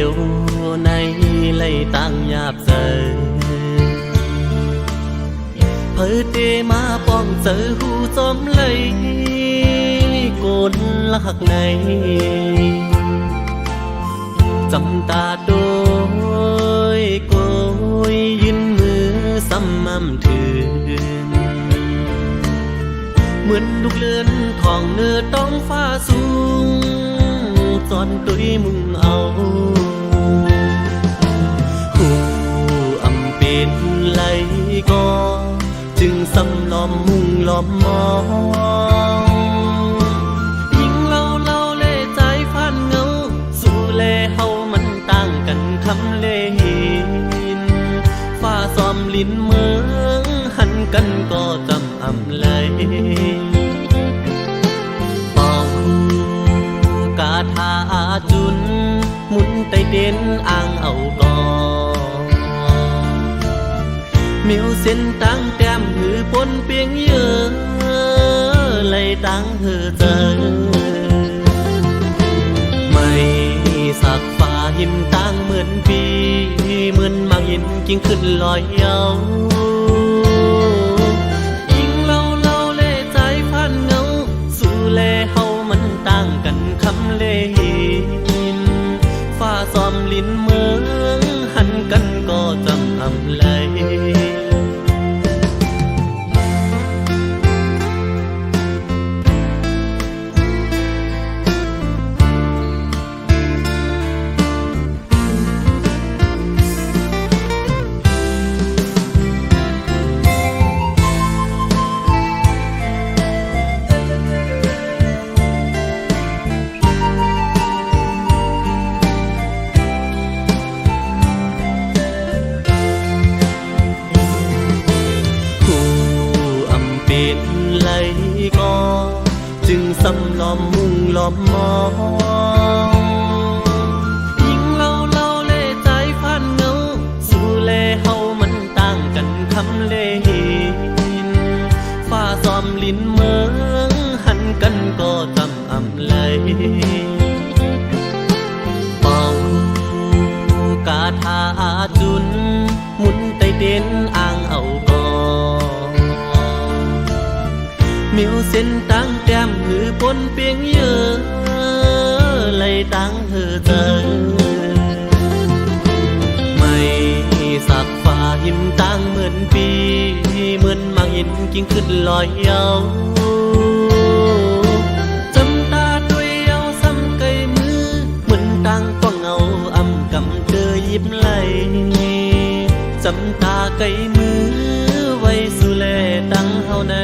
ยวในlấy tăng nhạp giờ phơi tê má bong giờ hu xóm lấy cồn lạc này dầm ta đôi côi yên mưa xăm âm thường mượn đục lươn thòng nửa tông pha xuống giòn tuổi mừng áoเป็นไหลก็จึงซ้ำล้อมมุงล้อมมองยิ่งเล่าเล่ใจพันเงาสู่เล่เฮามันต่างกันคำเล่หินฟ้าซ้อมลิ้นเมืองหันกันก็จำอำเลยเป่ากาถาอาจุนหมุนไตเด่นอ่างเอาก่อmiêu xin tăng tem hư bốn biếng nhớ lấy tăng hư giờ mây sạc phaหินตั้งเหมือนปีเหมือนมากหินกิ้งขึ้นลอยเยายิ่งเล่าเล่ใจพันเงาสู่เล่เฮามันต่างกันคำเล่หินฟ้าซ้อมลิ้นเมืองหันกันก็จำอำเลยจึงซ้ำล้อมมุงล้อมมองยิ่งเล่าเล่ใจพันเงาสู่เล่เฮามันต่างกันคำเล่หินฟ้าซ้อมลิ้นเมืองหันกันก็จำอำเลยเป่ากาถาอาจุนหมุนไตเด่นอ่างเอาก่อมิวเส้นตั้งแต้มหือปนเปียงเยอะเลยตั้งหือเจอไม่สักฟ้าหินตั้งเหมือนปีเหมือนมากหินกิ้งขึ้นลอยเยาจำตาด้วยเยาซ้ำไกลมือเหมือนตั้งป้องเงาอำกำเจอยิบไหลจำตาไกลมือไว้สู่แลตั้งเฮาใน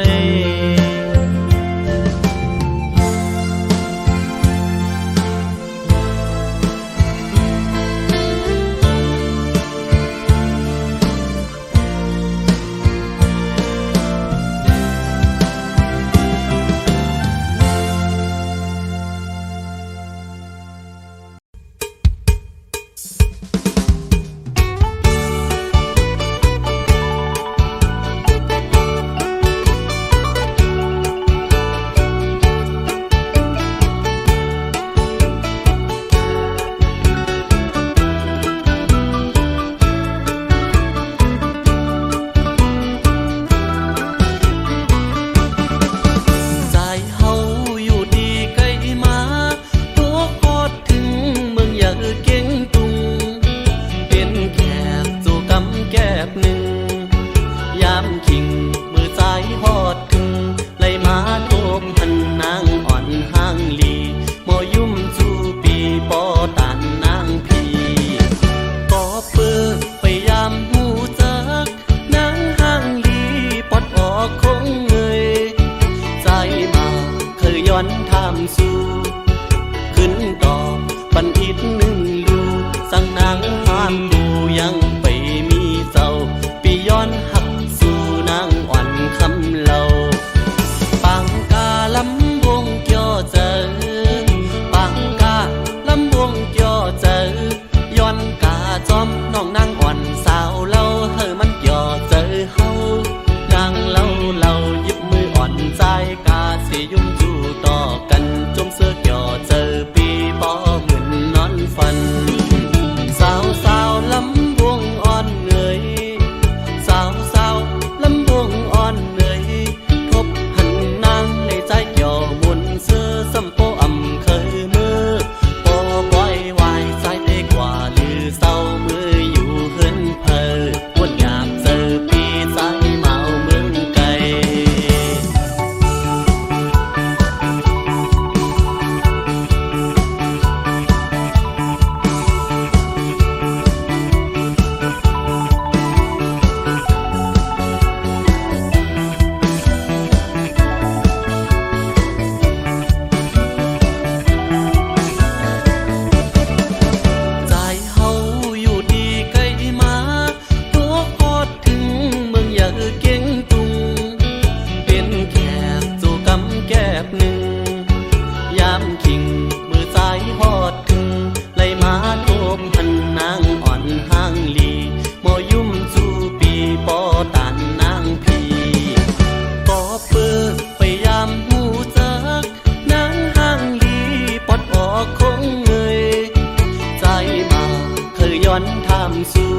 ย้อนทามสู่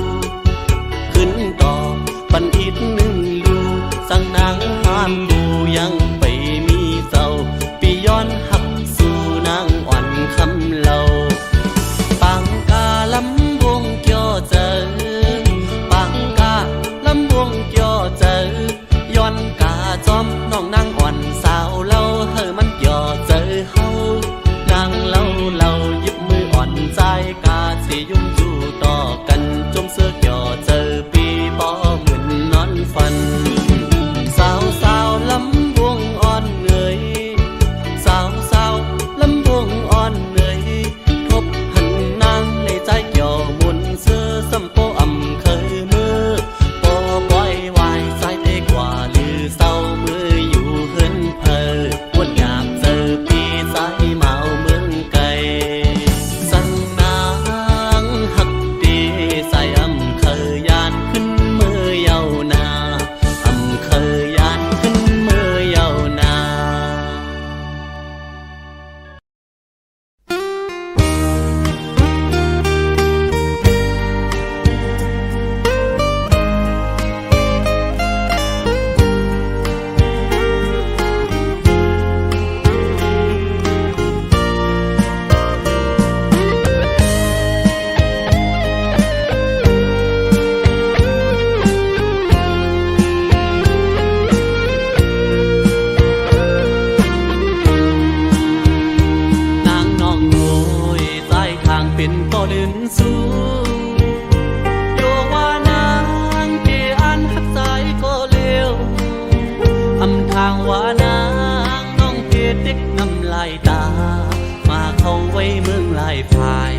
ขึ้นต่อปันอีกหนึ่งลูสั่งนางห้ามดูยังไปมีเจ้าปีย้อนหักสู่นางอ่อนคำเล่าปางกาลำวงเกี่ยวเจอปางกาลำวงเกี่ยวเจอย้อนกาจอมน้องนางอ่อนสาวเล่าเฮอมันเกี่ยวเจอเฮานางเล่าหยิบมืออ่อนใจกาสิยุ่งอยู่ต่อกันจมเสื้อเกี่ยวเจอปีป้อเหมือนนอนฝันสาวลำวงอ่อนเหนื่อยสาวลำวงอ่อนเหนื่อยทบหันนางในใจเกี่ยวมุนเสื้อสัมโปอ่ำเคยมือปอปล่อยวายสายเตะกว่าลือเศร้ามืออยู่เฮินเพอวนอยากเจอปีสายเมาเมืองไกลสั่งนางหักดีใส่อ่ำเคยยานขึ้นมือเยานาอ่ำเคยยานขึ้นมือเยานา นางน้องโอยใต้ทางเป็นต่อเดินสู่โยว่านางเกอันหักสายก็เร็วอำทางว่านางน้องเพชรเด็กน้ำลายตามาเข้าไว้เมืองลายพาย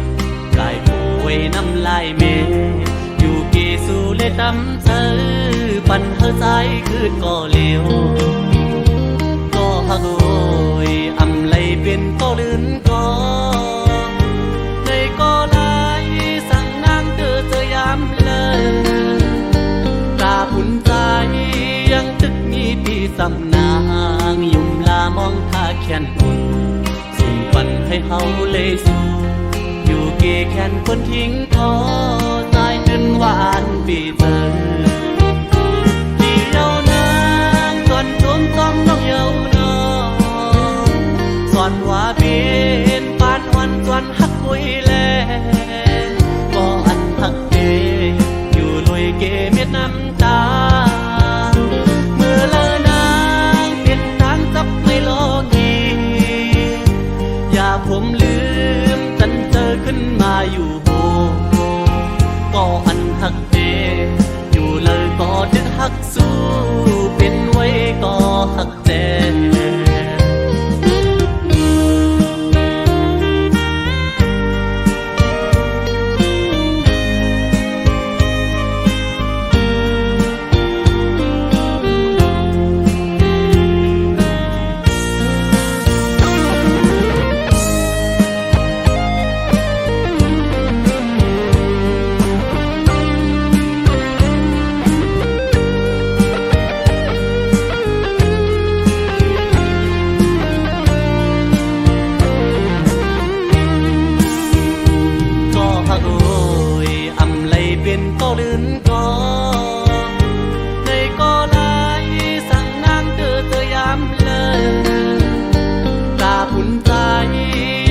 กายโวยน้ำลายเมอยู่เกสู่เลตำเธอปันเธอใจคืนก็เร็วก็หักโอยอำไลเป็นก็ลื่นก็ในก็ไหลสั่งนางเธอจะย้ำเลยตาผุนใจยังตึกมีปีสำนางยุ่มลามองท่าแขนอุ่นสุ่มปันให้เฮาเลยสู่อยู่เกแขนคนทิ้งทอใจจนหวานปีเจอที่เยานางก่อนจมต้องน้องเยาวนอสอนว่าเป็นปานอ่อนส่วนหักคุยแลก็อันหักเดอยู่ลอยเกเม็ดน้ำตาเมื่อเลอนางเป็นทางจับไม่โลกีอย่าผมลืมจันเจอขึ้นมาอยู่โหก็อันหักเดอยู่เลยก็ดึกหักสู้เป็นไว้ก็หักแจเป็นก็ลื่นก็ในก็ไหลสั่งนางเธอจะย้ำเลยตาผุนใจ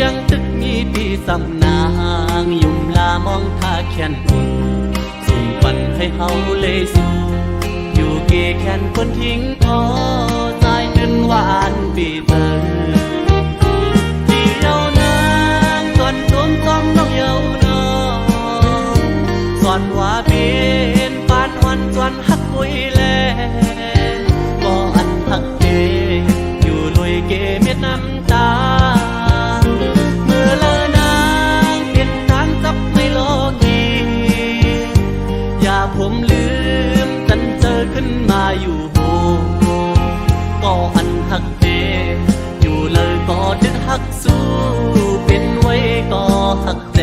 ยังตึกมีปีสำนางยุ่มลามองท่าแขนอุ่นสุ่มปันให้เฮาเลยสู่อยู่เกแขนคนทิ้งทอใจจนหวานปีเจอที่เยาวนางก่อนจมต้องน้องเยาวนอสอนว่าเป็นปานอ่อนส่วนหักคุยแลก็อันหักเดอยู่ลอยเกเม็ดน้ำตาเมื่อเลอนางเป็นทางจับไม่โลกีอย่าผมลืมจันเจอขึ้นมาอยู่โหก็อันหักเดอยู่เลยก็ดึกหักสู้เป็นไว้ก็หักแจ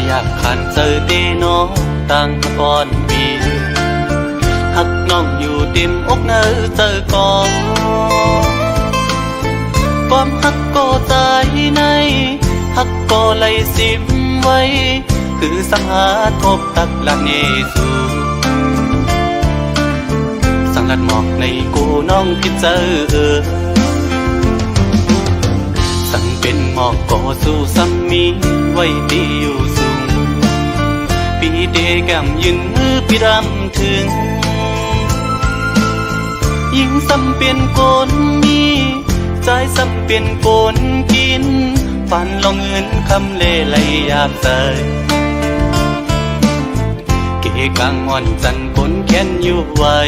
อยากขันเจอเดนอต่างก่อนปีหักน้องอยู่เต็มอกเนอเจอก่อนความหักก็ใจในหักก็ไหลสิมไว้คือสังหาทบตักละเนสูสังลัดหมอกในกูน้องพิเจอสั่งเป็นหมอกก็สู้ซ้ำมีไว้ดีอยู่สูงปีเดแก้มยืนมือปีรำถึงยิ่งซ้ำเป็นโกนมีใจซ้ำเป็นโกนกินฝันลองเงินคำเล่ไหลยาบใจเกกังอ่อนจันคนแค้นอยู่ไว้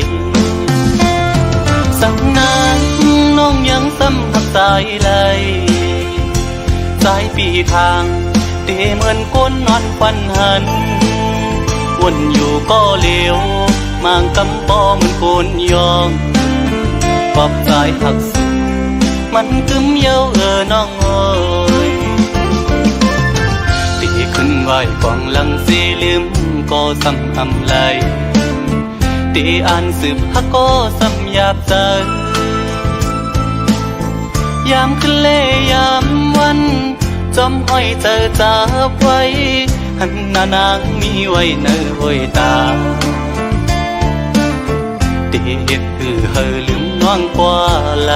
สังนานน้องยังซ้ำหักสายไหลสายปีทางเตเหมือนคนนอนฟันหันวนอยู่ก็เลี้ยวมางกำปอเหมือนคนยองปอบสายหักสุดมันกึมเย้าน้องเอ้ยตีขึ้นไหวกองหลังสีลืมก็ซ้ำอำไหลตีอ่านสืบฮักก็ซ้ำหยาบใจยามคืนเล่ยามวันจอมห้อยเจอจับไว้หันหน้านางมีไว้เนื้อห้อยตาตีเฮ็ดคือเฮอลืมน้องกว่าไหล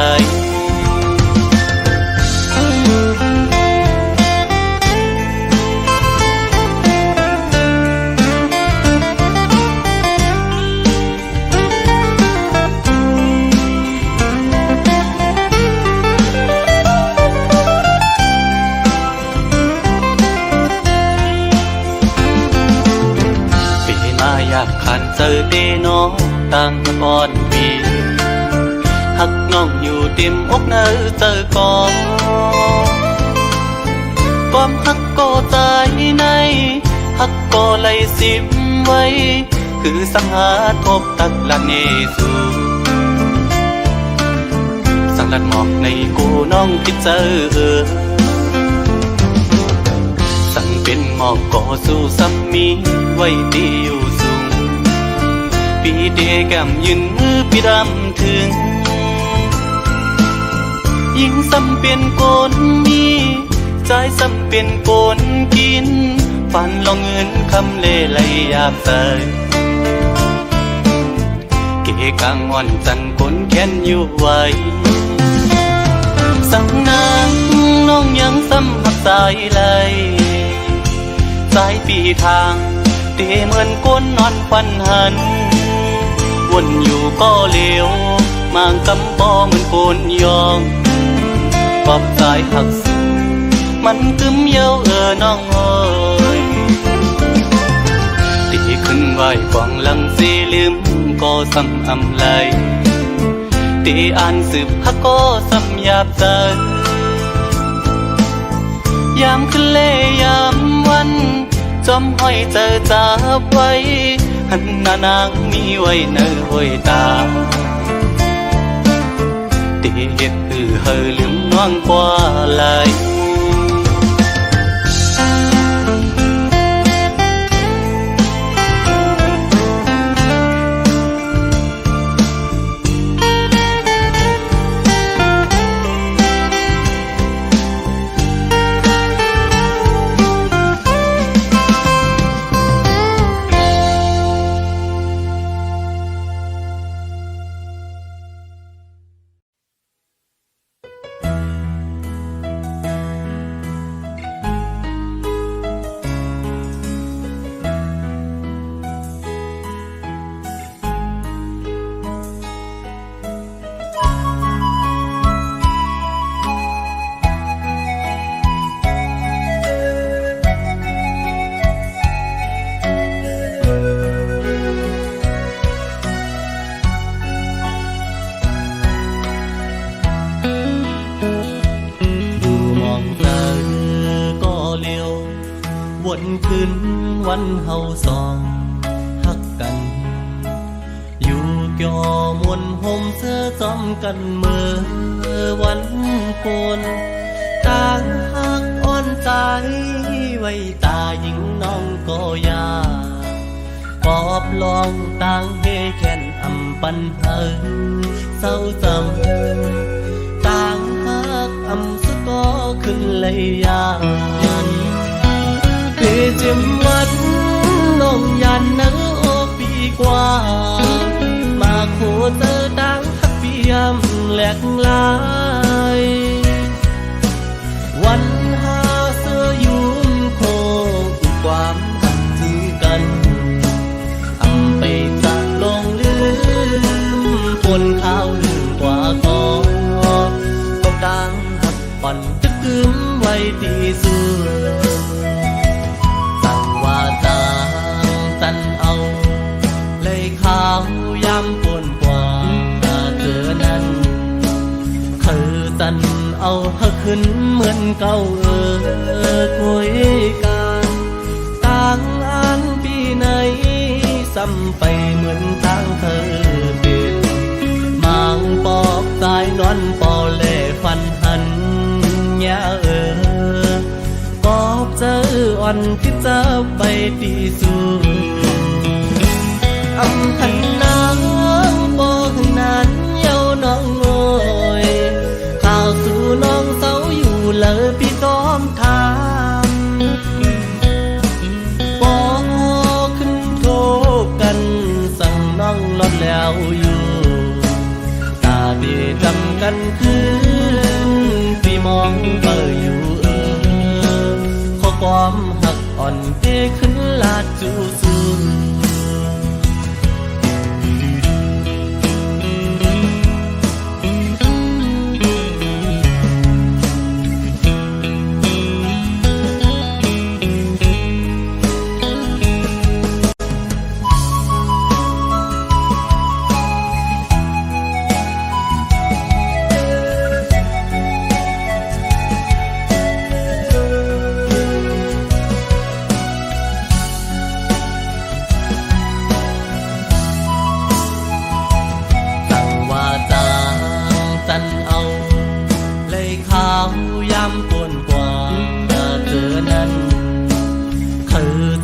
อยากขันเจอเดนอต่างก่อนปีหักน้องอยู่เต็มอกเนอเจอก่อนความหักก็ใจในหักก็ไหลสิมไว้คือสังหาทบตักละเนสูสังลัดหมอกในกูน้องพิเจอสั่งเป็นหมอกก็สู้ซ้ำมีไว้ดีอยู่สูงปีเดแก้มยืนมือปีรำถึงยิ่งซ้ำเป็นโกนมีใจซ้ำเป็นโกนกินฝันลองเงินคำเล่ไหลยาบใสเกกังอ่อนจันคนแค้นอยู่ไว้สั่งนางน้องยังซ้ำหักสายไหลสายปีทางเตเหมือนก้นนอนฟันหันวนอยู่ก็เลี้ยวมางกำปอเหมือนคนยองปอบสายหักสุดมันกึมเย้าน้องเอ้ยตีขึ้นไหวกองหลังสีลืมก็ซ้ำอำไหลตีอ่านสืบฮักก็ซ้ำหยาบใจยามคืนเล่ยามวันจอมห้อยเจอจับไว้หันหน้านางมีไว้เนื้อห้อยตาตีเฮ็ดคือเฮอลืมน้องกว่าไหล วนคืนวันเฮาสองฮักกันอยู่เกี่ยวมวนห่มเสื้อจอมกันเมื่อวันโกนต่างฮักอ่อนใจไว้ตาหญิงน ลองต่างเฮแค่นอำปันหาเศร้าจำต่างหักอำสุดก็ขึ้นเลยยานเปเจมวัดน้องยันเนื้อปีกว่ามาโคเจอต่างหักเปียมแหลกลายวันหาเสื้อยุ่มโคความหักถึงกันอำไปจากลงลืมปนข้าวลืมกว่าก็ต่างหักปั่นตึกกึมไว้ที่สุดสั่งว่าต่างตันเอาเลยข้าวยำปนกว่าเธอนั้นคือตันเอาหักขึ้นเหมือนเก่าคุยกันต่างอันปีไหนซ้ำไปเหมือนทางเธอเป็นมางปอกสายนอนปอเล่ฟันหันยากอบเจออ่อนที่จะไปตีสูอำพันนางบอกนั้นเยาน้องโอยข่าวสู่น้องเศร้าอยู่เลยพี่ต้อมทามบอกขึ้นโทษกันสั่งน้องลดแล้วอยู่ตาเดีจำกันคืนพี่มองเบออยู่ข้อความหักอ่อนเทขึ้นลาดจูสู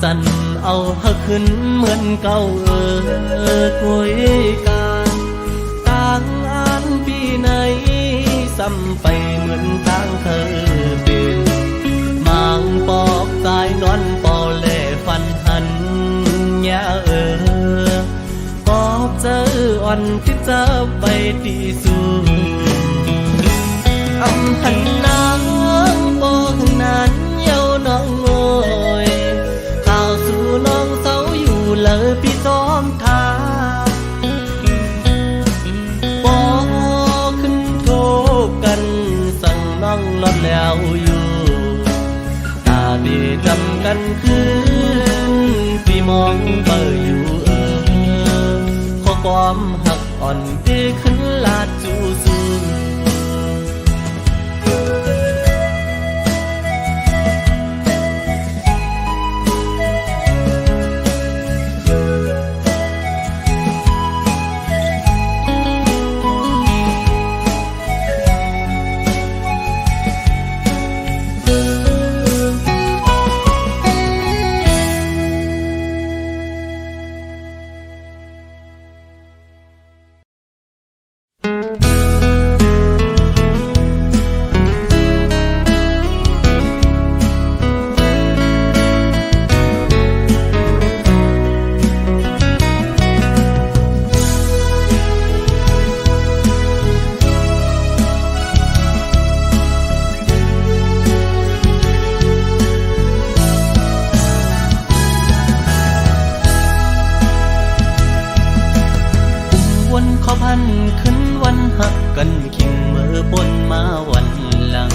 จันเอาหักขึ้นเหมือนเก่าคุยกันต่างอันปีไหนซ้ำไปเหมือนต่างเธอเป็นมางปอกสายนอนปอเล่ฟันหันยาปอบเจออ่อนที่จะไปตีสูอำพันนางบอกนั้นเยาน้องโอยข่าวสู่น้องเศร้าอยู่เลยพี่ต้อมทาบอกขึ้นโทษกันสั่งน้องลดแล้วอยู่ตาดีจำกันคืนพี่มองเบออยู่ข้อความหักอ่อนที่ขึ้นลาดจูสูขึ้นวันหักกันขิงเมื่อบนมาวันหลัง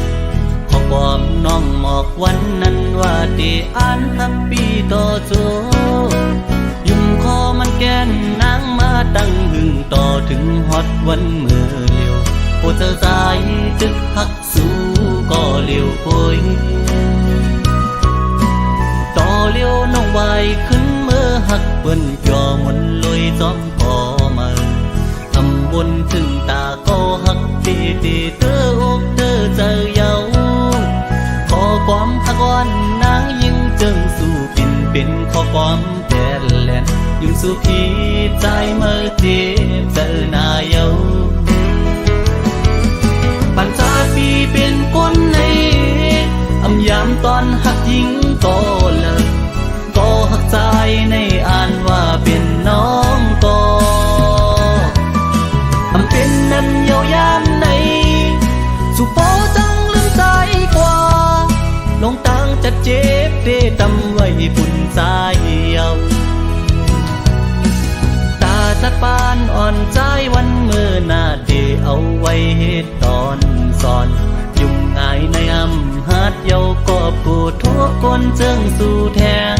ขอบอกน้องหมอกวันนั้นว่าดีอ่านหักปีต่อโจยุ่มคอมันแกนนางมาตั้งหึงต่อถึงฮอดวันเมื่อเลี้ยวโอ้เธอสายตึกหักสู้ก็เลี้ยวโอยต่อเลี้ยวน้องไว้ขึ้นเมื่อหักเปิ้นจอมนลอยจอมพอมาบนถึงตาก็หักตีตีเตออกเตอเจอเยาขอความหักวันนางยิ่งจึงสู้เป็นข้อความแต่แลน dùng su khi trái mơ chế giờ na yêu bạn cha phi bên con này âm yam toàn hắcยิงก็เลยก็หักใจในอ่านว่าเป็นน้องก็อำเป็นนั้นเยาวยามในสุโปจังลืมใจกว่าลงตังจัดเจ็บเดตำไว้ฝุ่นใจเยาตาจัดปานอ่อนใจวันเมื่อนาเดเอาไว้เหตุตอนสอนยุ่งง่ายในอำหัดเยาก็กูทุกคนเจิงสู่แทง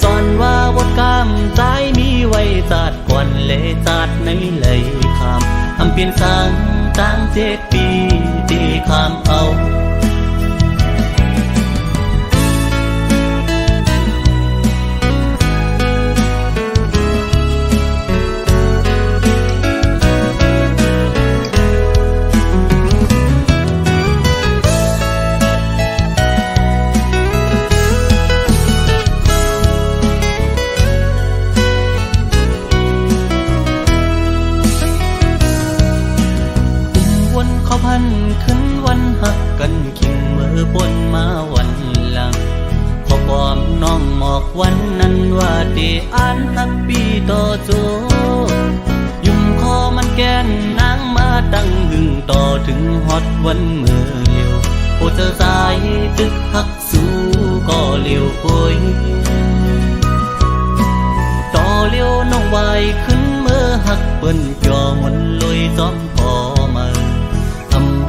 สอนว่าวดกามใจมีไว้จัดก่อนเลจัดในเลยคำอำเปลี่ยนสังตั้ง7 ปีที่คำเอาพันขึ้นวันหักกันขิงมือปนมาวันหลังขอความน้องหมอกวันนั้นว่าที่อ่านฮักปีต่อจูยุ่มคอมันแกนนางมาตั้งหึงต่อถึงฮอดวันเมื่อเลียวโอเธอสายตึกหักสู้ก็เลียวป่วยต่อเลียวน้องวายขึ้นเมื่อหักเปิ้นจ่อมนลอยซ้อมพอมา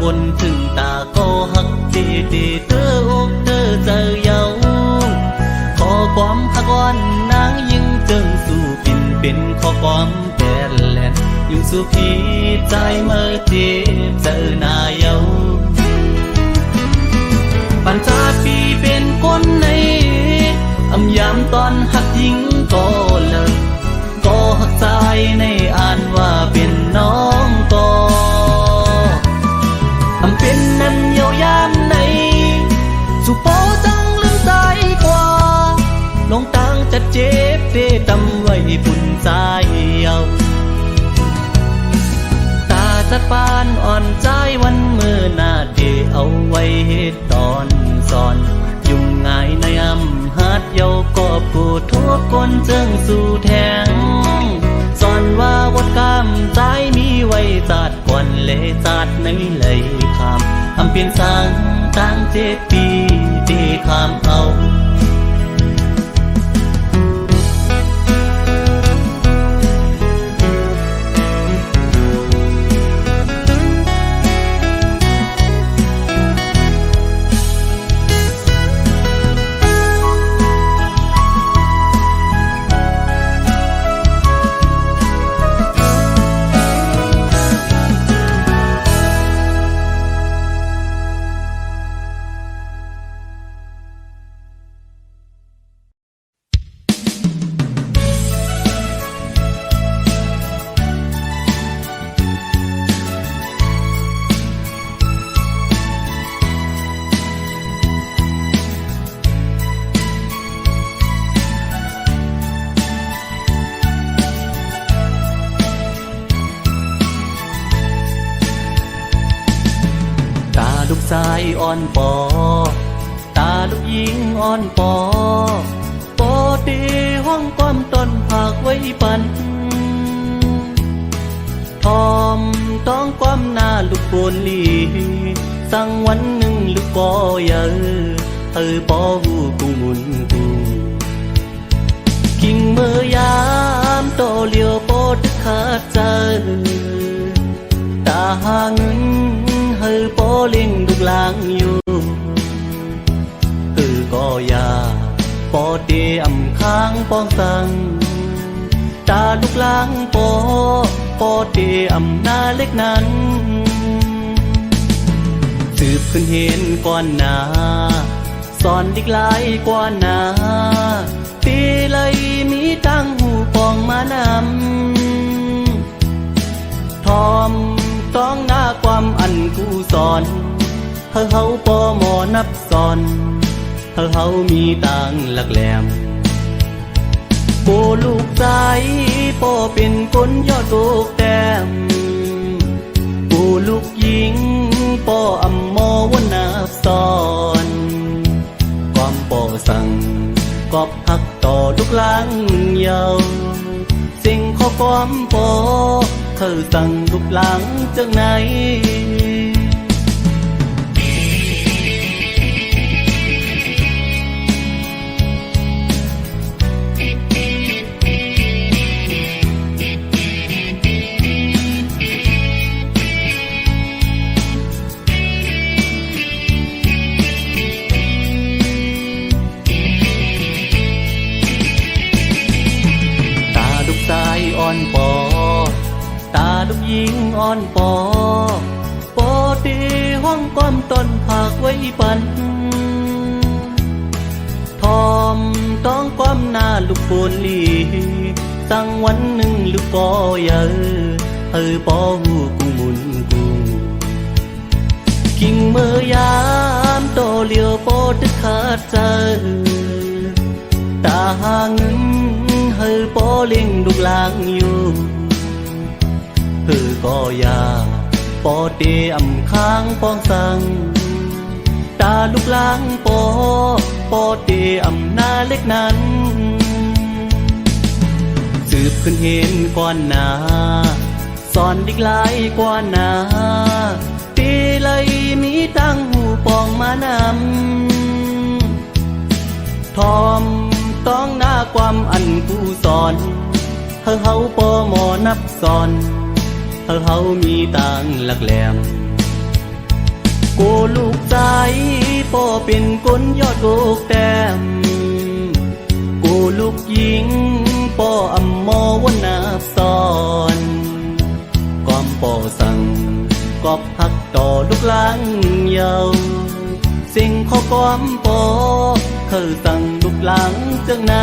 บนถึงตาก็หักดีดีเธอกเธอเจอเยาขอความหักอ่อนนางยิ่งเจิงสู่ปิ่นเป็นขอความแก่แลนอยู่สู่พี่ใจเมื่อเจ็บเจอหน้าเยาปัญจาปีเป็นคนในอำยามตอนหักยิ่งก็เลยก็หักใจในอ่านว่าเป็นน้องก็อำเป็นนั้นเยาวยามในสุโปจังลืมใจกว่าลงตังจัดเจ็บเดตำไว้ปุ่นใจเยาตาจัดปานอ่อนใจวันเมื่อนาเดเอาไว้เหตุตอนสอนยุ่งง่ายในอำหัดเยาก็กูทุกคนเจิงสู่แทงสอนว่าวดกามใจมีไว้จัดก่อนเลจัดในเลยคำอำเปลี่ยนสังตั้ง7 ปีที่คำเอาลูกชายอ่อนปอตาลูกหญิงอ่อนปอปอตีห้องความต้นหากไว้ปันทอมต้องความหน้าลูกโปนลีสั่งวันหนึ่งลูกปอเยอะปอหูกูมุนกูกิ่งเมื่อยามโตเลียวปอดึกขาดใจตาหาเงินปอเลี้ยงลูกหลางอยู่ก็ยาปอเตียมค้างปองสังตาลูกหลางปอเตียมหน้าเล็กนั้นสืบขึ้นเห็นก่อนหน้าสอนดิกหลายกว่าหน้าตีเลยมีตั้งหูปองมานำทอมต้องหน้าความอันกูสอนเฮาปอหมอนับสอนเฮามีตังหลักแหลม โปลูกใจโปเป็นคนยอดลูกแต้มโปลูกหญิงโปอำมอวันนับซ้อนความโปสั่งกอบหักต่อลูกหลังเยาวสิ่งข้อความโปเธอสั่งลูกหลังจากไหนอ่อนปอตาลูกหญิงอ่อนปอปอตีห้องก้อมต้นผักไว้ปันทอมต้องก้มหน้าลูกโปนลีสั่งวันหนึ่งลูกปอเยอะปอหูกูมุนกูกิ่งเมื่อยามโตเลียวปอตึกขาดใจตาหางปอเลี้ยงลูกหลางอยู่ก็ยาปอเตอำค้างปองสั่งตาลูกหลางปอเตอำนาเล็กนั้นสืบขึ้นเห็นก่อนหน้าสอนดิกหลายกว่าหน้าตีเลยมีตั้งหูปองมานำทอมต้องหน้าความอันกูสอนเฮาปอหมอนับสอนเฮามีต่างหลักแหลมโกลูกใจปอเป็นคนยอดลูกแต้มโกลูกหญิงปออำมอวันนับสอนก้อมปอสั่งกอบหักต่อลูกหลังเยาวสิ่งข้อก้อมปอเธอสั่งลูกหลังจากไหน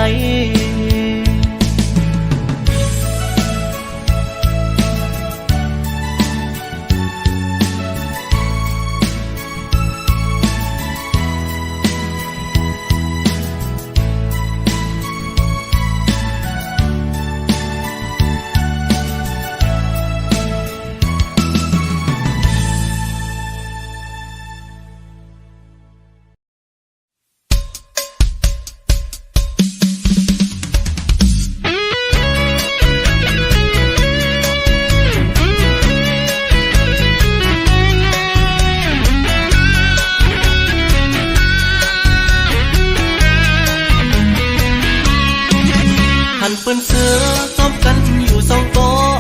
เปิ้นเสือซ้อมกันอยู่สองโต๊ะ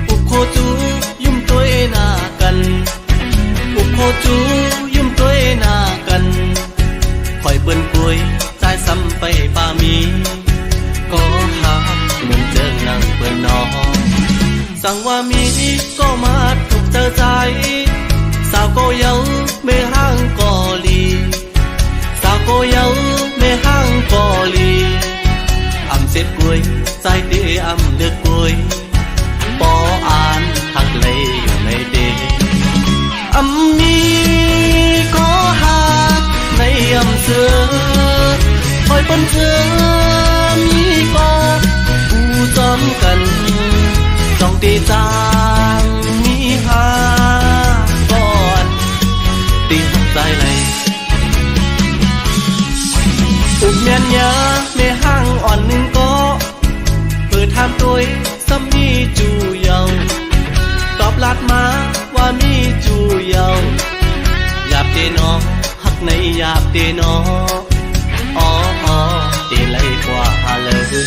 อุกโคจูยุ่มตัวหน้ากันอุกโคจูยุ่มตัวหน้ากันคอยเปิ้นป่วยใจซ้ำไปป่ามีก็หาเหมือนเจอนั่งเปิ้นนอสั่งว่ามีก็มาถูกเจอใจสาวก็เยาไม่ห่างก็ลีสาวก็เยาไม่ห่างก็ลีเสร็จกุยใจเดียเลือกกุยปออ่านหักเลยอยู่ในเดมีก็หักในเสือคอยเป็นเสือมีก็ผู้จอมกันจ้องตีจางมีหาก่อนตีหักใจเลยอุกเมียนยาไม่ห่างอ่อนหนึ่งก็เปิดทำตัวซ้ำมีจูเยาตอบลัดมาว่ามีจูเยาหยาบเตนอหักในหยาบเตนออ๋อเตไลกว่าเลยจู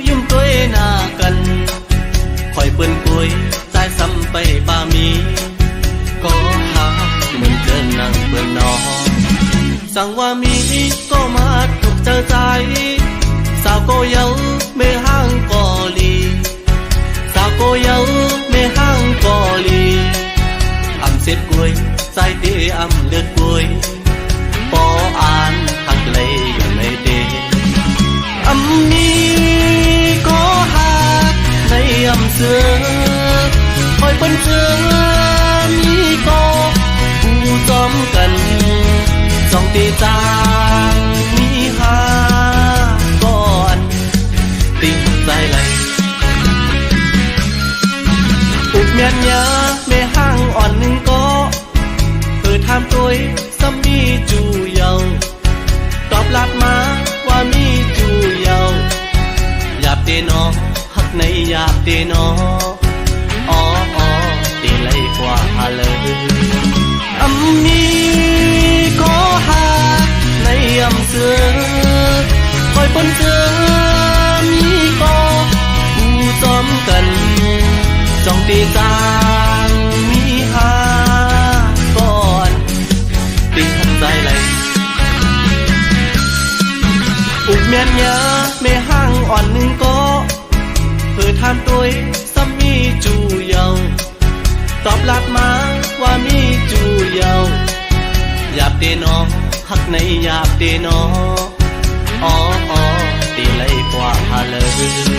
ยุ่มตัวหน้ากันคอยเปิ้นป่วยใจซ้ำไปป่ามีก็หาเหมือนเกินนั่งเปิ้นนอสั่งว่ามีก็มาถูกเจอใจสาวก็เยาไม่ห่างก็ sai tê âm lượt cuối bỏ an hạt lấy lấy đê âm mi có hát lấy âm xưa hồi bên xưa mi có u xóm cần dòng tê giang mi ha còn tình dài lầy ụt miền nhớ mẹ hangอ่อนหนึ่งก็เธอถามตัวซ้ำมีจูเยาตอบรับมาว่ามีจูเยาหยาบเตนอหักในหยาบเตนออ๋ออ๋อเตไลกว่าเลยอำมีก็หาในอำเสือคอยปนเสือมีก็ผู้ซ้อมกันจ้องตีจางมีหาก่อนตีทันใจเลยอุกเมียนยาไม่ห่างอ่อนหนึ่งก็เพื่อทำตัวซ้ำมีจูเยาตอบรับมาว่ามีจูเยาหยาบเตนอหักในหยาบเตนออ๋ออ๋อตีเลยกว่าเลย